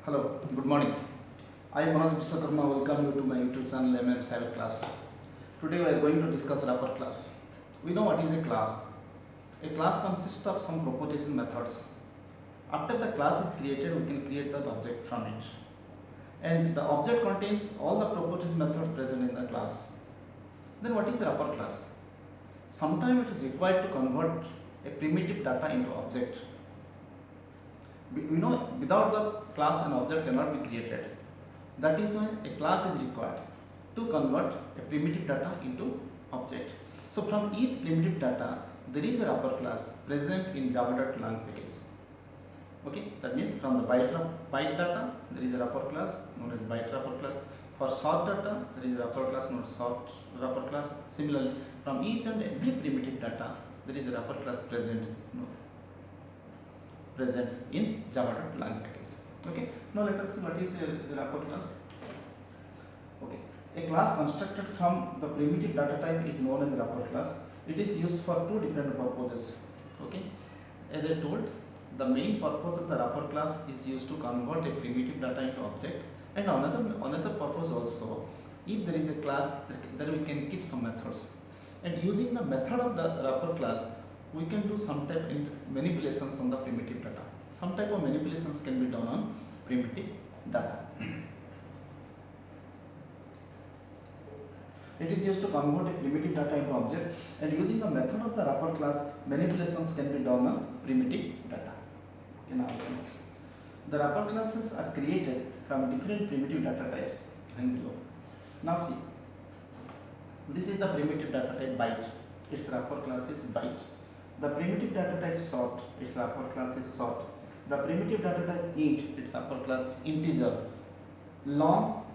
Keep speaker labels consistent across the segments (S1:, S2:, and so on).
S1: Hello, good morning. I am Manoj Viswakarma. Welcome you to my YouTube channel MM Cyber Class. Today we are going to discuss wrapper class. We know what is a class. A class consists of some propagation methods. After the class is created, we can create that object from it. And the object contains all the propagation methods present in the class. Then what is a wrapper class? Sometimes it is required to convert a primitive data into object. We know without the class an object cannot be created. That is why a class is required to convert a primitive data into object. So from each primitive data there is a wrapper class present in java.lang package. Okay, that means from the byte data there is a wrapper class known as byte wrapper class. For short data there is a wrapper class known as short wrapper class. Similarly, from each and every primitive data there is a wrapper class present in java.lang package. Okay, now let us see what is a wrapper class. Okay, a class constructed from the primitive data type is known as a wrapper class. It is used for two different purposes. Okay, as I told, the main purpose of the wrapper class is used to convert a primitive data into object, and another purpose also, if there is a class, then we can keep some methods, and using the method of the wrapper class we can do some type of manipulations on the primitive data. Some type of manipulations can be done on primitive data. It is used to convert a primitive data into object, and using the method of the wrapper class, manipulations can be done on primitive data. Okay, now see. The wrapper classes are created from different primitive data types given below. Now see, this is the primitive data type byte. Its wrapper class is byte. The primitive data type sort, its wrapper class is sort. The primitive data type int, its wrapper class is integer. Long,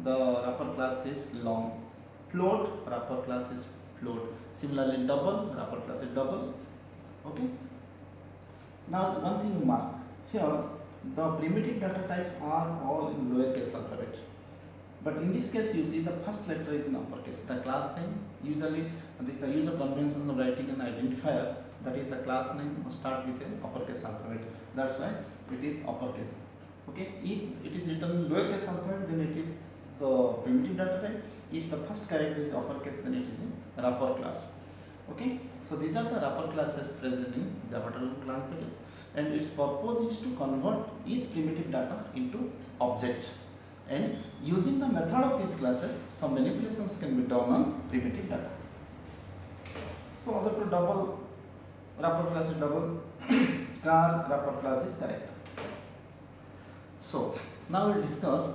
S1: the wrapper class is long. Float, wrapper class is float. Similarly, double, wrapper class is double. Okay. Now one thing to mark here, the primitive data types are all in lowercase alphabet. But in this case, you see the first letter is in uppercase. The class name, usually this is the user convention of writing an identifier, that is the class name must start with an uppercase alphabet. That's why it is uppercase. Okay, if it is written in lowercase alphabet, then it is the primitive data type. If the first character is uppercase, then it is a wrapper class. Okay, so these are the wrapper classes present in java.lang package, and its purpose is to convert each primitive data into object. And using the method of these classes, some manipulations can be done on primitive data. So, order to double, wrapper class is double, car wrapper class is correct. So, now we will discuss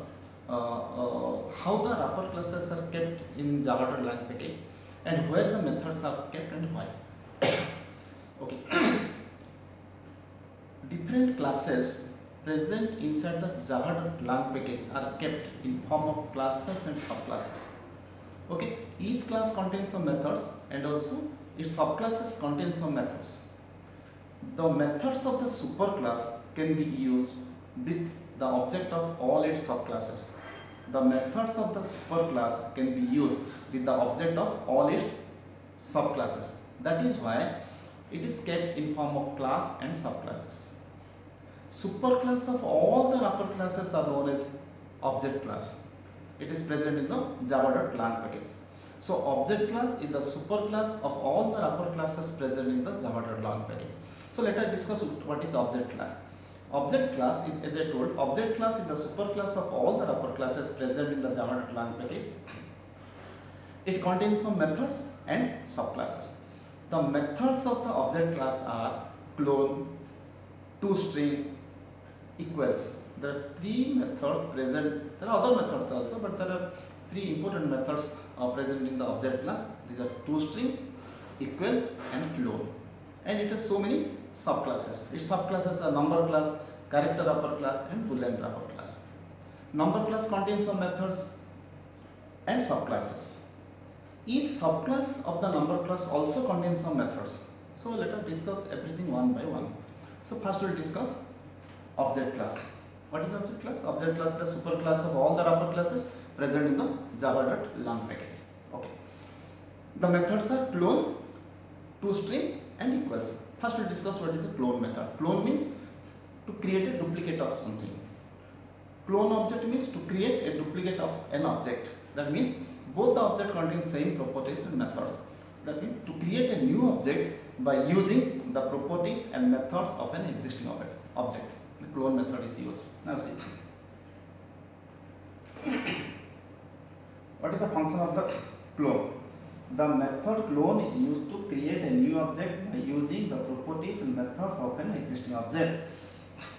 S1: how the wrapper classes are kept in java.lang package and where the methods are kept and why. Okay. Different classes present inside the java.lang package are kept in form of classes and subclasses. Okay, each class contains some methods and also its subclasses contain some methods. The methods of the superclass can be used with the object of all its subclasses. The methods of the superclass can be used with the object of all its subclasses. That is why it is kept in form of class and subclasses. Superclass of all the wrapper classes are known as object class. It is present in the java.lang package. So object class is the superclass of all the wrapper classes present in the java.lang package. So let us discuss what is object class. Object class is, as I told, object class is the superclass of all the wrapper classes present in the java.lang package. It contains some methods and subclasses. The methods of the object class are clone, toString, equals. There are three methods present. There are other methods also, but there are three important methods present in the object class. These are toString, equals, and clone. And it has so many subclasses. Its subclasses are number class, character wrapper class, and boolean wrapper class. Number class contains some methods and subclasses. Each subclass of the number class also contains some methods. So let us discuss everything one by one. So first we will discuss object class. What is object class? Object class is the superclass of all the wrapper classes present in the java.lang package. Okay. The methods are clone, toString, and equals. First we will discuss what is the clone method. Clone means to create a duplicate of something. Clone object means to create a duplicate of an object. That means both the object contain same properties and methods. So that means to create a new object by using the properties and methods of an existing object. The clone method is used. Now see. What is the function of the clone? The method clone is used to create a new object by using the properties and methods of an existing object.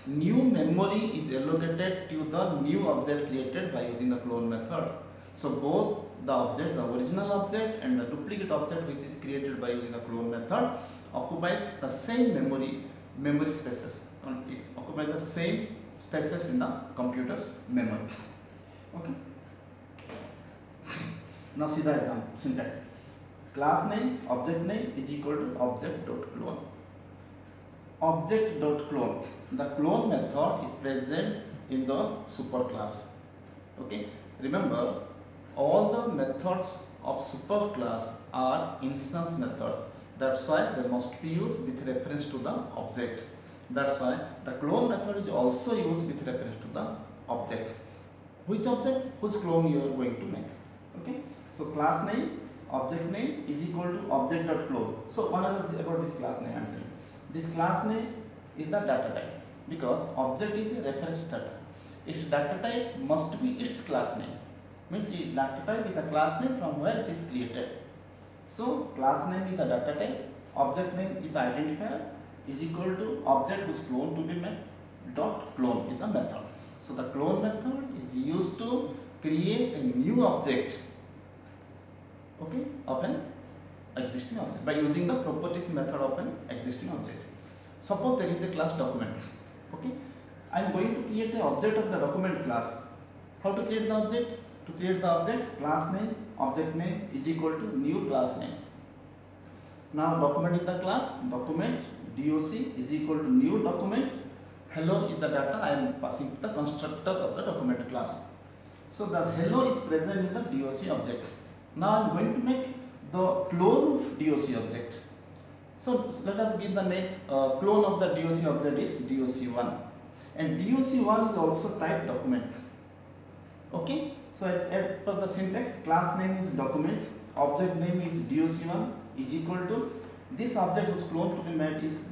S1: New memory is allocated to the new object created by using the clone method. So both the object, the original object and the duplicate object which is created by using the clone method occupies the same memory spaces. It occupies the same spaces in the computer's memory. Okay. Now see the example syntax. Class name, object name is equal to object.clone. Object.clone. The clone method is present in the superclass. Okay. Remember, all the methods of superclass are instance methods. That's why they must be used with reference to the object. That's why the clone method is also used with reference to the object. Which object? Whose clone you are going to make. Okay. So class name, object name is equal to object.clone. So one other thing about this class name I am telling. This class name is the data type because object is a reference data. Its data type must be its class name. Means data type is the class name from where it is created. So class name is the data type, object name is the identifier is equal to object whose clone to be made dot clone is the method. So the clone method is used to create a new object, okay, of an existing object by using the properties method of an existing object. Suppose there is a class document. Okay, I am going to create an object of the document class. How to create the object? To create the object, class name, object name is equal to new class name. Now document is the class, document doc is equal to new document. Hello is the data I am passing to the constructor of the document class. So the hello is present in the doc object. Now I am going to make the clone of doc object. So let us give the name clone of the doc object is doc1, and doc1 is also type document. Okay, so as per the syntax, class name is document, object name is doc1 is equal to this object whose clone to be made is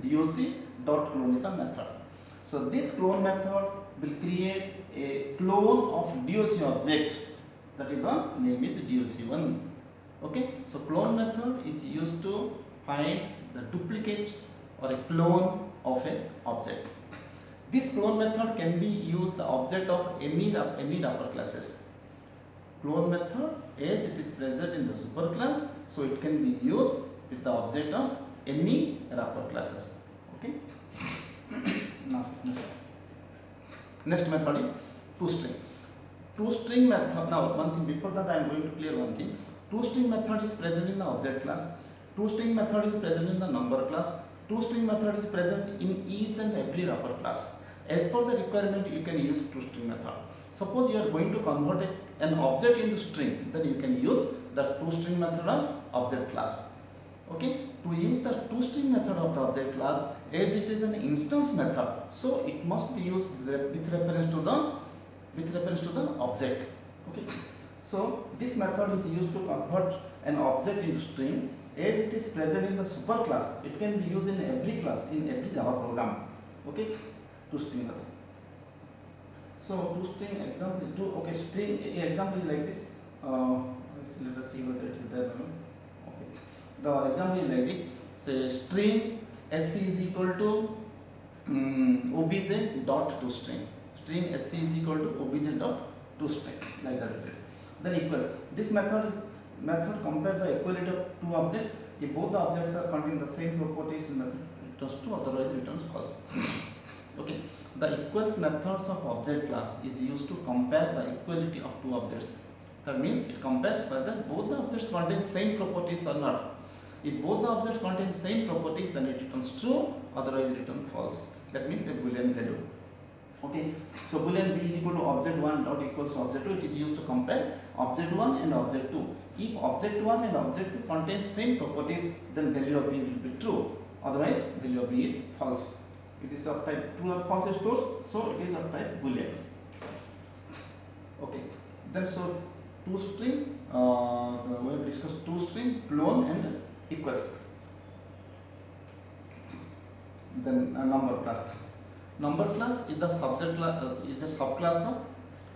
S1: doc.clone is the method. So this clone method will create a clone of doc object, that is the name is doc1. Okay, so clone method is used to find the duplicate or a clone of an object. This clone method can be used the object of any wrapper classes. Clone method, as it is present in the superclass, so it can be used with the object of any wrapper classes. Okay. Now next method is toString. ToString method. Now one thing before that I am going to clear one thing. ToString method is present in the object class. ToString method is present in the number class. ToString method is present in each and every wrapper class. As per the requirement, you can use ToString method. Suppose you are going to convert an object into string, then you can use the ToString method of object class. Okay, to use the ToString method of the object class, as it is an instance method, so it must be used with reference to the object. Okay, so this method is used to convert an object into string. As it is present in the superclass, it can be used in every class, in every Java program. Okay, ToString method. So ToString example is okay. String example is like this. Let us see whether it is there. Okay, the example is like this. Say string sc is equal to obj dot toString. String sc is equal to obj dot toString, like that. Then equals. This method compare the equality of two objects. If both the objects are containing the same properties, method returns true, otherwise returns false. Okay, the equals methods of object class is used to compare the equality of two objects. That means it compares whether both the objects contain same properties or not. If both the objects contain same properties, then it returns true, otherwise it returns false. That means a boolean value. Okay, so boolean b is equal to object1 dot equals to object2. It is used to compare object1 and object2. If object1 and object2 contain same properties, then value of b will be true, otherwise value of b is false. It is of type true or false is stored, so it is of type boolean. Okay, then so two string, we have discussed two string, clone and equals. Then number class. Number class is the is a subclass of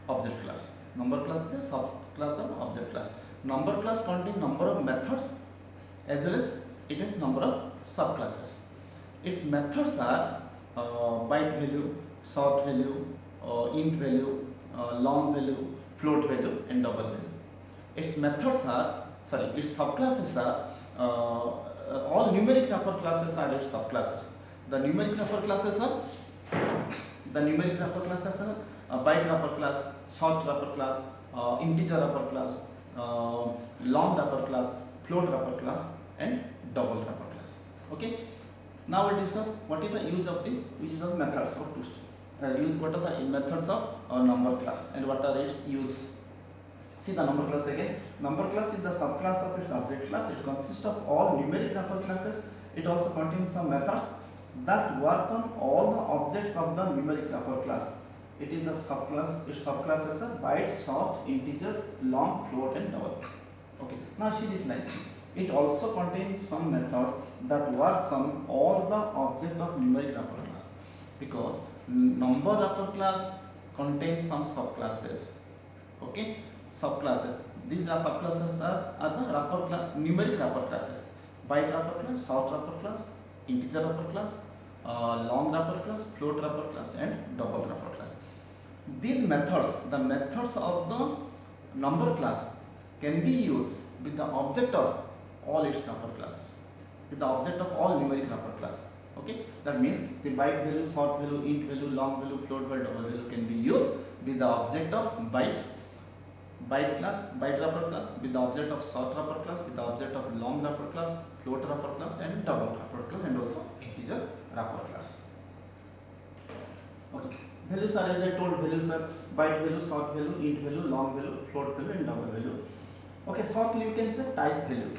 S1: object class. Number class is a subclass of object class. Number class contains number of methods as well as it has number of subclasses. Its methods are byte value, short value, int value, long value, float value, and double value. Its methods are its subclasses are all numeric wrapper classes are its subclasses. The numeric wrapper classes are byte wrapper class, short wrapper class, integer wrapper class, long wrapper class, float wrapper class, and double wrapper class. Okay. Now we'll discuss what is the use of methods of what are the methods of number class and what are its use. See the number class again. Number class is the subclass of its object class. It consists of all numeric wrapper classes. It also contains some methods that work on all the objects of the numeric wrapper class. It is the subclass. Its subclasses are byte, short, integer, long, float, and double. Okay. Now see this line. It also contains some methods that works on all the object of numeric wrapper class, because number wrapper class contains some subclasses. Okay. Subclasses. These are subclasses are the wrapper class, numeric wrapper classes: byte wrapper class, short wrapper class, integer wrapper class, long wrapper class, float wrapper class, and double wrapper class. These methods, the methods of the number class, can be used with the object of all its wrapper classes, with the object of all numeric wrapper class. Okay, that means the byte value, short value, int value, long value, float value, double value can be used with the object of byte class, byte wrapper class, with the object of short wrapper class, with the object of long wrapper class, float wrapper class, and double wrapper class, and also integer wrapper class. Okay, values are, as I told, values are byte value, short value, int value, long value, float value, and double value. Okay, shortly you can say type value.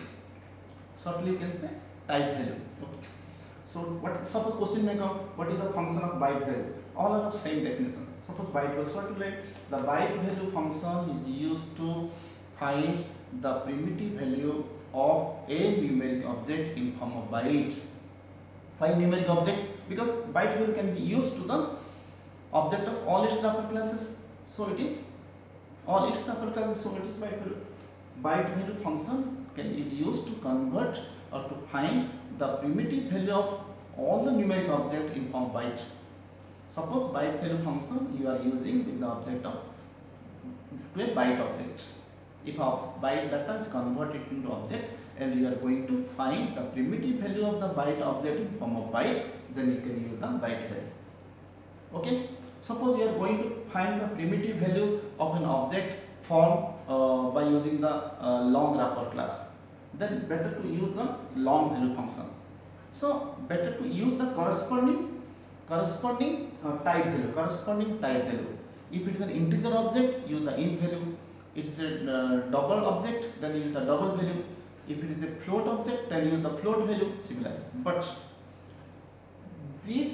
S1: Shortly you can say type value. Okay. So what, suppose question may come, what is the function of byte value? All are of same definition. Suppose byte value, so what to write? The byte value function is used to find the primitive value of a numeric object in form of byte. Why numeric object? Because byte value can be used to the object of all its wrapper classes. So it is all its wrapper classes. So it is byte value. Byte value function is used to convert or to find the primitive value of all the numeric object in form byte. Suppose byte value function you are using with the object of to a byte object. If a byte data is converted into object and you are going to find the primitive value of the byte object in form of byte, then you can use the byte value. Okay. Suppose you are going to find the primitive value of an object form by using the long wrapper class, then better to use the long value function. So better to use the corresponding type value. If it is an integer object, use the int value. It is a double object, then use the double value. If it is a float object, then use the float value. Similarly, but these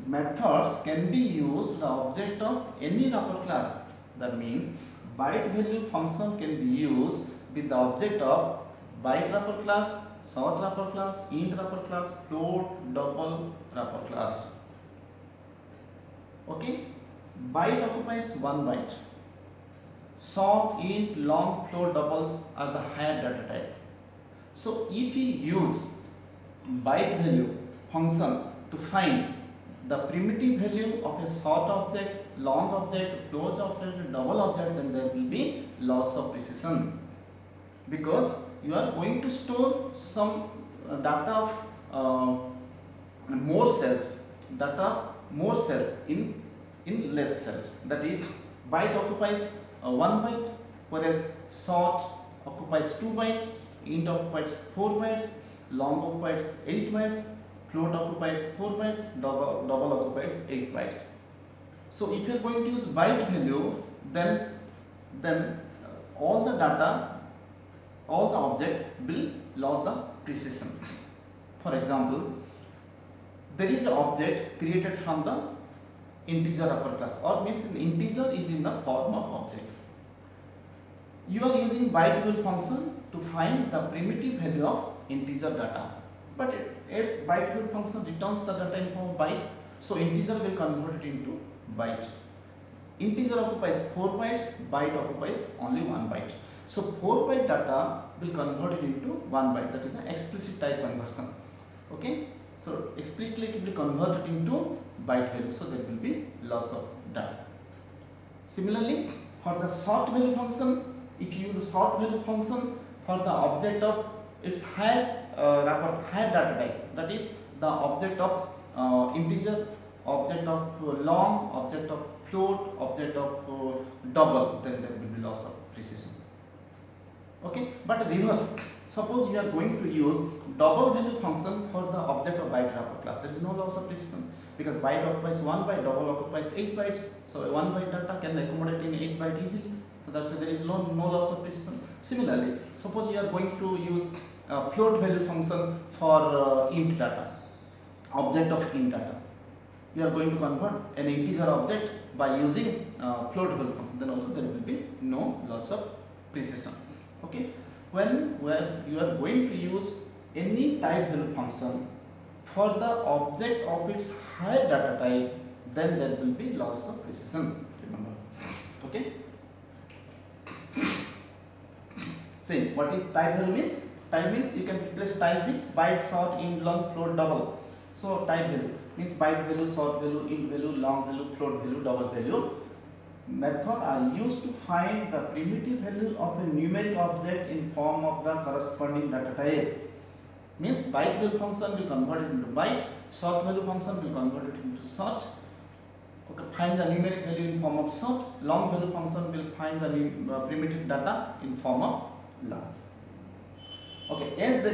S1: methods can be used to the object of any wrapper class. That means byte value function can be used with the object of byte wrapper class, short wrapper class, int wrapper class, float, double wrapper class. Okay, byte occupies 1 byte. Short, int, long, float, doubles are the higher data type. So if we use byte value function to find the primitive value of a short object, long object, float object, double object, then there will be loss of precision, because you are going to store some data of more cells in less cells. That is, byte occupies 1 byte, whereas short occupies 2 bytes, int occupies 4 bytes, long occupies 8 bytes, float occupies 4 bytes, double occupies 8 bytes. So if you are going to use byte value, then all the data, all the object will lose the precision. For example, there is an object created from the integer upper class, or means an integer is in the form of object. You are using byte value function to find the primitive value of integer data, but as byte value function returns the data in form of byte, so integer will convert it into byte. Integer occupies 4 bytes, byte occupies only 1 byte. So 4 byte data will convert it into 1 byte, that is the explicit type conversion. Okay, so explicitly it will convert it into byte value, so there will be loss of data. Similarly, for the sort value function, if you use a sort value function for the object of its higher higher data type, that is the object of integer, object of long, object of float, object of double, then there will be loss of precision. Okay, but reverse, suppose you are going to use double value function for the object of byte wrapper class, there is no loss of precision, because byte occupies 1 byte, double occupies 8 bytes, so 1 byte data can accommodate in 8 byte easily, so that's why there is no loss of precision. Similarly, suppose you are going to use float value function for int data, object of int data, you are going to convert an integer object by using float value function, then also there will be no loss of precision. Okay, when you are going to use any type value function for the object of its higher data type, then there will be loss of precision, remember. Okay, see what is type value means? Type means you can replace type with byte, short, int, long, float, double. So type value means byte value, short value, int value, long value, float value, double value. Method are used to find the primitive value of a numeric object in form of the corresponding data type. Means byte value function will convert it into byte, short value function will convert it into short. Okay, find the numeric value in form of short, long value function will find the primitive data in form of long. Okay, as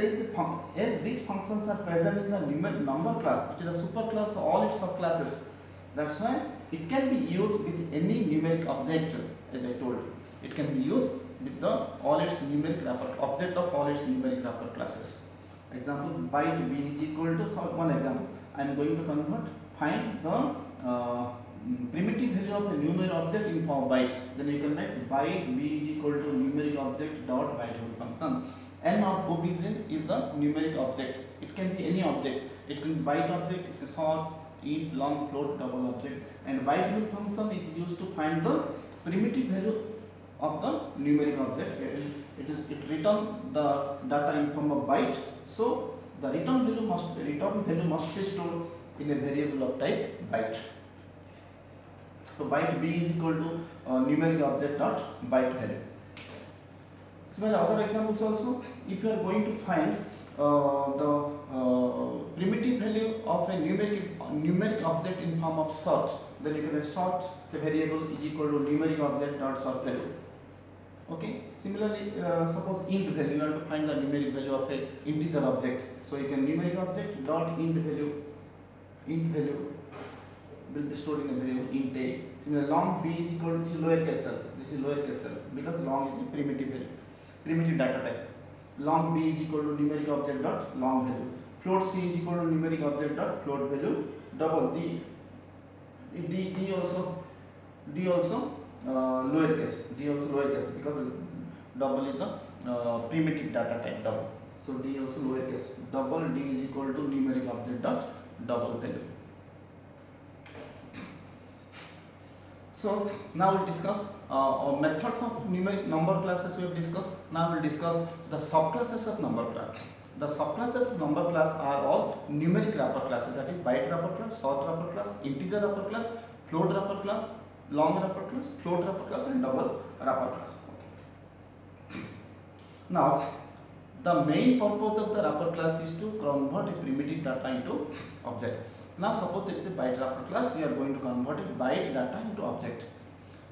S1: these functions are present in the numeric number class, which is a superclass of all its subclasses, that's why it can be used with any numeric object. As I told you, it can be used with all its numeric wrapper object of all its numeric wrapper classes. Example, byte b is equal to, so one example, I am going to find the primitive value of a numeric object in form of byte. Then you can write byte b is equal to numeric object dot byte value function. N of obj is the numeric object. It can be any object. It can be byte object, it is short, int, long, float, double object. And byte value function is used to find the primitive value of the numeric object. It return the data in form of byte. So the return value must be stored in a variable of type byte. So byte b is equal to numeric object dot byte value. Similar other examples also, if you are going to find the primitive value of a numeric object in form of short, then you can write short, say variable is equal to numeric object dot short value. Okay. Similarly, suppose int value, you want to find the numeric value of a integer object, so you can numeric object dot int value will be stored in a variable int a. Similarly, long b is equal to lowercase l. This is lowercase l because long is a primitive data type. Long b is equal to numeric object dot long value. Float c is equal to numeric object dot float value. Double d also lowercase. D also lowercase because double is the primitive data type double. So d also lowercase. Double d is equal to numeric object dot double value. So now we'll discuss methods of numeric number classes. We have discussed. Now we'll discuss the subclasses of number class. The subclasses of number class are all numeric wrapper classes, that is byte wrapper class, short wrapper class, integer wrapper class, float wrapper class, long wrapper class, float wrapper class, and double wrapper class. Okay. Now the main purpose of the wrapper class is to convert a primitive data into object. Now suppose there is a byte wrapper class, we are going to convert a byte data into object.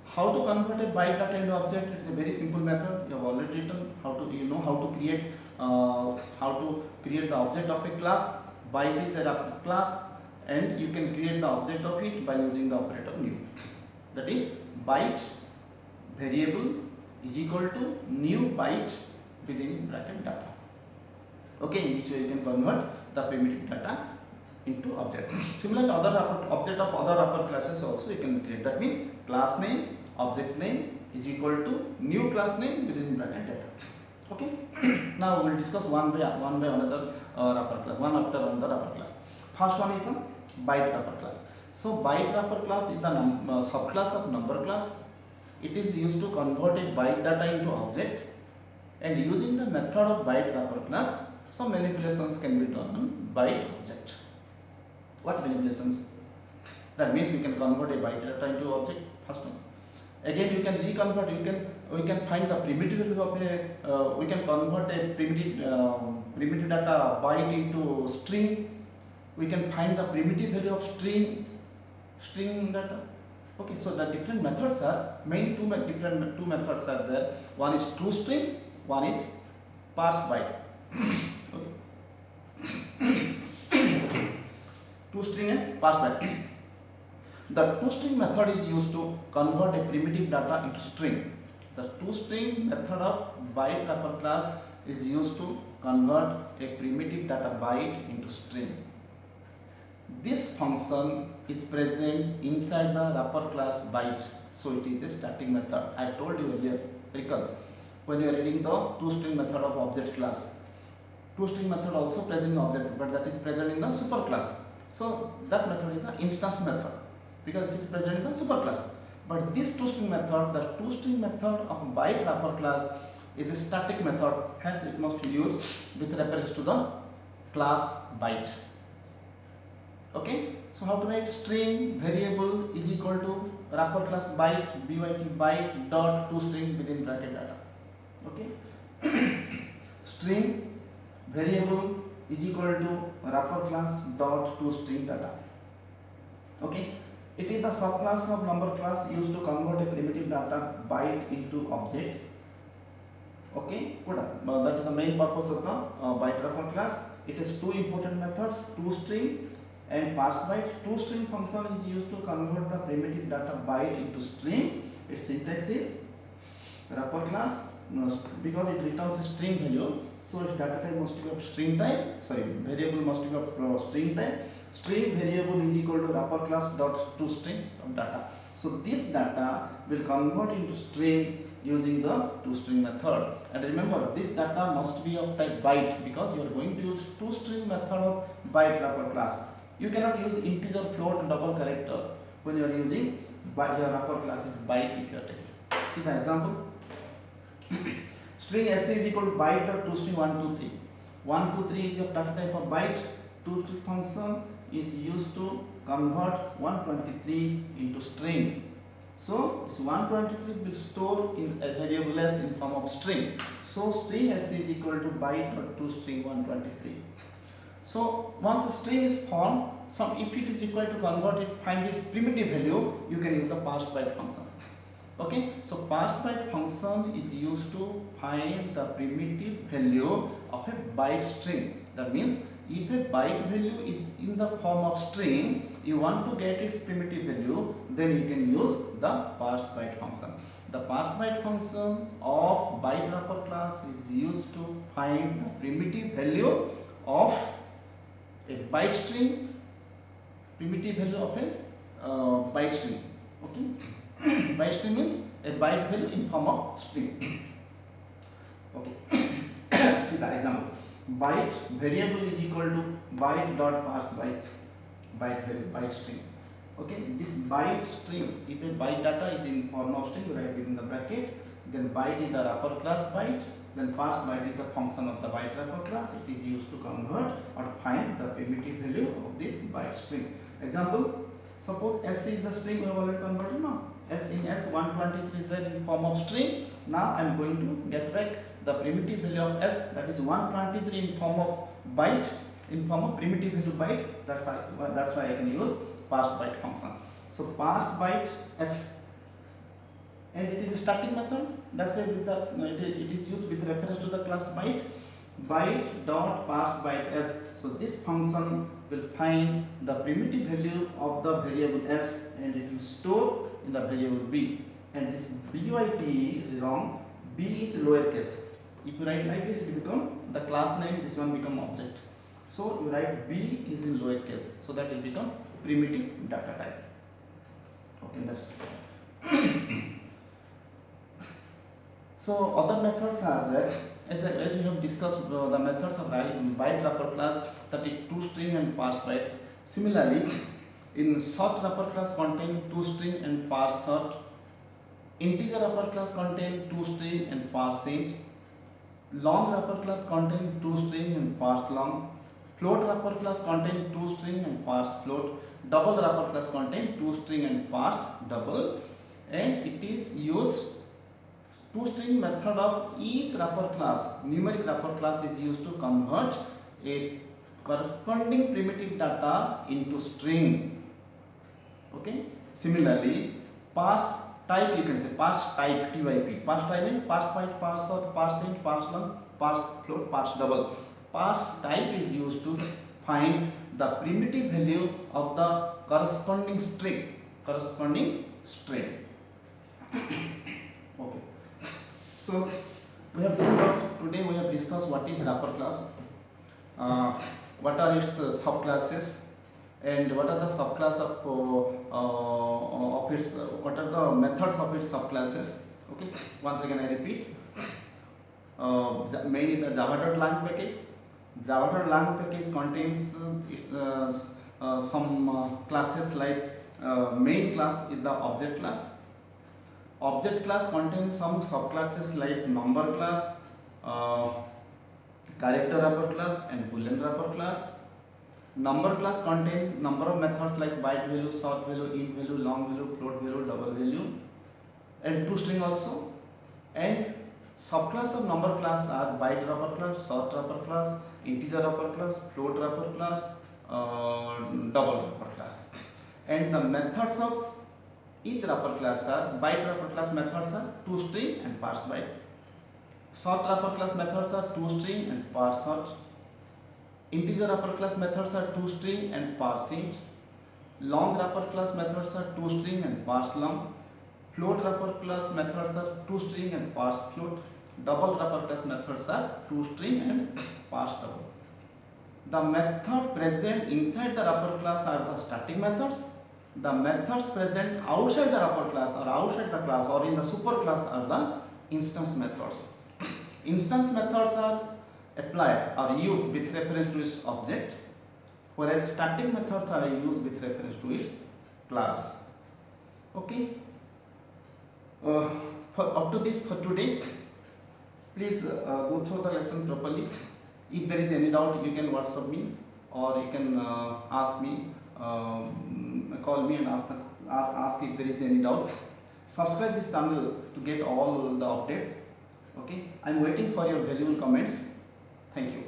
S1: How to convert a byte data into object? It's a very simple method. You have already written how to create the object of a class. Byte is a wrapper class, and you can create the object of it by using the operator new. That is byte variable is equal to new byte within bracket data. Okay, in this way you can convert the primitive data into object. Similarly, other object of other upper classes also you can create. That means class name, object name is equal to new class name within bracket data. Okay. Now we will discuss one by another upper class, one after another upper class. First one is the byte upper class. So byte upper class is the subclass of number class. It is used to convert a byte data into object, and using the method of byte wrapper class, some manipulations can be done on byte object. What manipulations? That means we can convert a byte data into object. First one. Again, you can reconvert. We can find the primitive value of a. We can convert a primitive data byte into string. We can find the primitive value of string data. Okay, so the different methods are main two methods are there. One is toString, one is parse byte. Okay. toString and parse byte. The toString method is used to convert a primitive data into string. The toString method of byte wrapper class is used to convert a primitive data byte into string. This function is present inside the wrapper class byte, so it is a static method. I told you earlier, recall, when you are reading the toString method of object class. toString method also present in object, but that is present in the superclass. So that method is the instance method because it is present in the superclass. But this toString method, the toString method of byte wrapper class, is a static method. Hence, it must be used with reference to the class byte. Okay, so how to write string variable is equal to wrapper class byte byte dot toString within bracket data. Okay, string variable is equal to wrapper class dot toString data. Okay, it is the subclass of number class used to convert a primitive data byte into object. Okay, good. That is the main purpose of the byte wrapper class. It has two important methods, toString and parse byte. toString function is used to convert the primitive data byte into string. Its syntax is wrapper class because it returns a string value, so its data type must be of string type. Sorry, variable must be of string type. String variable is equal to wrapper class dot toString of data. So this data will convert into string using the toString method. And remember, this data must be of type byte because you are going to use toString method of byte wrapper class. You cannot use integer, float, double character when you are using byte. Your wrapper class is byte if you are taking. See the example. String sc is equal to byte dot toString 123. 123 is your data type of byte. toString function is used to convert 123 into string. So this 123 will store in a variable s in form of string. So string sc is equal to byte dot toString 123. So once the string is formed, if it is required to convert it, find its primitive value, you can use the parse byte function. Okay, so parse byte function is used to find the primitive value of a byte string. That means if a byte value is in the form of string, you want to get its primitive value, then you can use the parse byte function. The parse byte function of byte wrapper class is used to find the primitive value of a byte string, primitive value of a byte string. Okay. Byte string means a byte value in form of string. Okay. See the example. Byte variable is equal to byte dot parse byte. Byte value, byte string. Okay. This byte string, if a byte data is in form of string, write within the bracket. Then byte is the wrapper class byte. Then parse byte is the function of the byte wrapper class. It is used to convert or find the primitive value of this byte string. Example. Suppose s is the string we have already converted now. S in S 123 is there in form of string. Now I am going to get back the primitive value of S, that is 123 in form of byte, in form of primitive value byte. That's why I can use parse byte function. So parse byte S, and it is a static method. That's why it is used with reference to the class byte dot parse byte S. So this function will find the primitive value of the variable S and it will store in the variable b, and this byt is wrong. B is lowercase. If you write like this, it will become the class name, this one become object. So you write B is in lowercase, so that it become primitive data type. Okay, next. So other methods are there. As we have discussed the methods of byte wrapper class, that is toString and parseWrite. Similarly, in short wrapper class contain toString and parseShort. Integer wrapper class contain toString and parseInt. Long wrapper class contain toString and parseLong. Float wrapper class contain toString and parseFloat. Double wrapper class contain toString and parseDouble. And it is used toString method of each wrapper class, numeric wrapper class is used to convert a corresponding primitive data into string. Okay. Similarly, parse type, you can say parse type, typ. Parse type means parseByte, parseShort, parseInt, parseLong, parseFloat, parseDouble. Parse type is used to find the primitive value of the corresponding string. Okay. So we have discussed what is wrapper class, what are its subclasses, and what are the subclass of its what are the methods of its subclasses. Okay, once again I repeat, mainly the java.lang package. Java.lang package contains some classes like main class is the object class. Object class contains some subclasses like number class, character wrapper class, and boolean wrapper class. Number class contains number of methods like byte value, short value, int value, long value, float value, double value, and toString also. And subclass of number class are byte wrapper class, short wrapper class, integer wrapper class, float wrapper class, double wrapper class. And the methods of each wrapper class are: byte wrapper class methods are toString and parseByte. Short wrapper class methods are toString and parseShort. Integer wrapper class methods are toString and parseInt. Long wrapper class methods are toString and parseLong. Float wrapper class methods are toString and parseFloat. Double wrapper class methods are toString and parseDouble. The method present inside the wrapper class are the static methods. The methods present outside the wrapper class or outside the class or in the superclass are the instance methods. Instance methods are applied or used with reference to its object, whereas static methods are used with reference to its class. Okay. Up to this for today. Please go through the lesson properly. If there is any doubt, you can WhatsApp me or you can ask me, call me and ask if there is any doubt. Subscribe this channel to get all the updates. Okay, I am waiting for your valuable comments. Thank you.